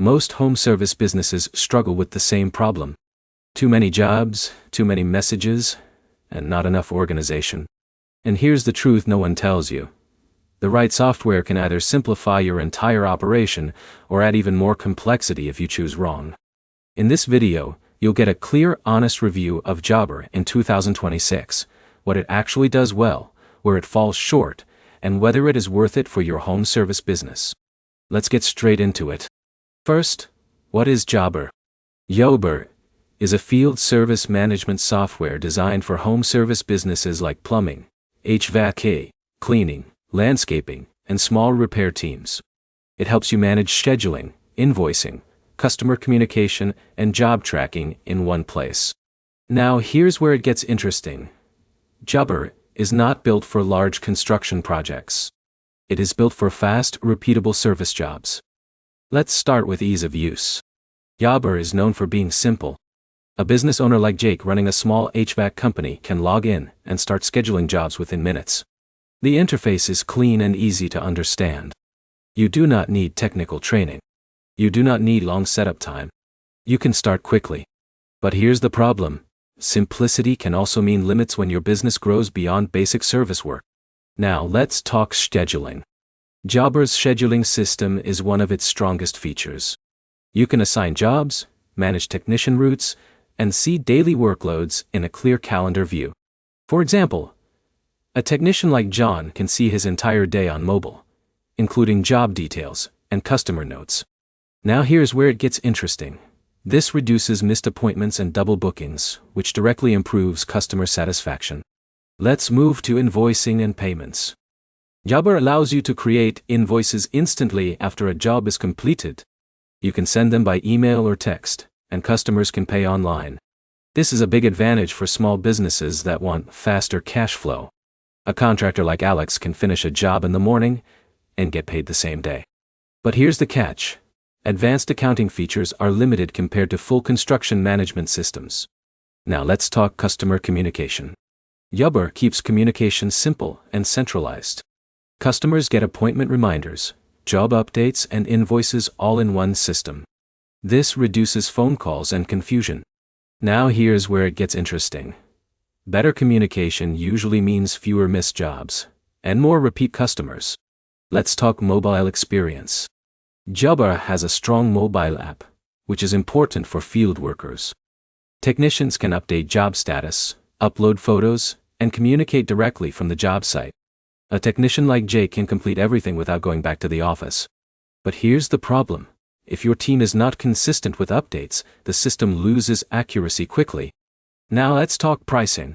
Most home service businesses struggle with the same problem. Too many jobs, too many messages, and not enough organization. And here's the truth no one tells you. The right software can either simplify your entire operation or add even more complexity if you choose wrong. In this video, you'll get a clear, honest review of Jobber in 2026, what it actually does well, where it falls short, and whether it is worth it for your home service business. Let's get straight into it. First, what is Jobber? Jobber is a field service management software designed for home service businesses like plumbing, HVAC, cleaning, landscaping, and small repair teams. It helps you manage scheduling, invoicing, customer communication, and job tracking in one place. Now here's where it gets interesting. Jobber is not built for large construction projects. It is built for fast, repeatable service jobs. Let's start with ease of use. Jobber is known for being simple. A business owner like Jake running a small HVAC company can log in and start scheduling jobs within minutes. The interface is clean and easy to understand. You do not need technical training. You do not need long setup time. You can start quickly. But here's the problem. Simplicity can also mean limits when your business grows beyond basic service work. Now let's talk scheduling. Jobber's scheduling system is one of its strongest features. You can assign jobs, manage technician routes, and see daily workloads in a clear calendar view. For example, a technician like John can see his entire day on mobile, including job details and customer notes. Now here's where it gets interesting. This reduces missed appointments and double bookings, which directly improves customer satisfaction. Let's move to invoicing and payments. Jobber allows you to create invoices instantly after a job is completed. You can send them by email or text, and customers can pay online. This is a big advantage for small businesses that want faster cash flow. A contractor like Alex can finish a job in the morning and get paid the same day. But here's the catch. Advanced accounting features are limited compared to full construction management systems. Now let's talk customer communication. Jobber keeps communication simple and centralized. Customers get appointment reminders, job updates, and invoices all in one system. This reduces phone calls and confusion. Now here's where it gets interesting. Better communication usually means fewer missed jobs and more repeat customers. Let's talk mobile experience. Jobber has a strong mobile app, which is important for field workers. Technicians can update job status, upload photos, and communicate directly from the job site. A technician like Jake can complete everything without going back to the office. But here's the problem. If your team is not consistent with updates, the system loses accuracy quickly. Now let's talk pricing.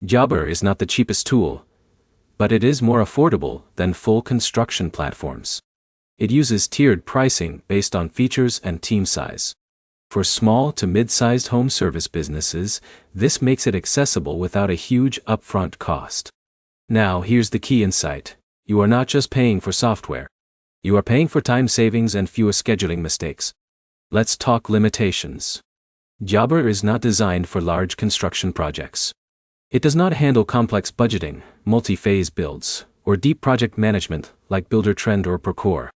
Jobber is not the cheapest tool, but it is more affordable than full construction platforms. It uses tiered pricing based on features and team size. For small to mid-sized home service businesses, this makes it accessible without a huge upfront cost. Now here's the key insight. You are not just paying for software. You are paying for time savings and fewer scheduling mistakes. Let's talk limitations. Jobber is not designed for large construction projects. It does not handle complex budgeting, multi-phase builds, or deep project management like Buildertrend or Procore.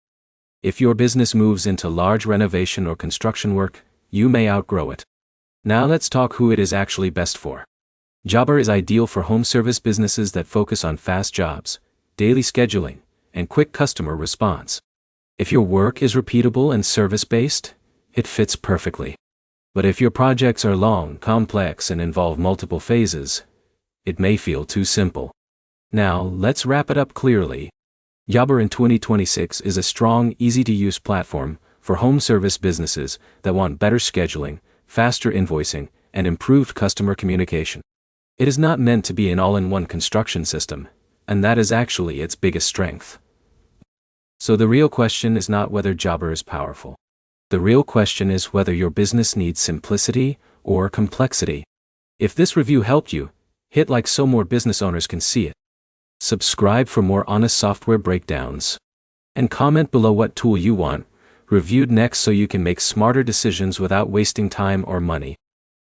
If your business moves into large renovation or construction work, you may outgrow it. Now let's talk who it is actually best for. Jobber is ideal for home service businesses that focus on fast jobs, daily scheduling, and quick customer response. If your work is repeatable and service-based, it fits perfectly. But if your projects are long, complex, and involve multiple phases, it may feel too simple. Now, let's wrap it up clearly. Jobber in 2026 is a strong, easy-to-use platform for home service businesses that want better scheduling, faster invoicing, and improved customer communication. It is not meant to be an all-in-one construction system, and that is actually its biggest strength. So the real question is not whether Jobber is powerful. The real question is whether your business needs simplicity or complexity. If this review helped you, hit like so more business owners can see it. Subscribe for more honest software breakdowns. And comment below what tool you want reviewed next so you can make smarter decisions without wasting time or money.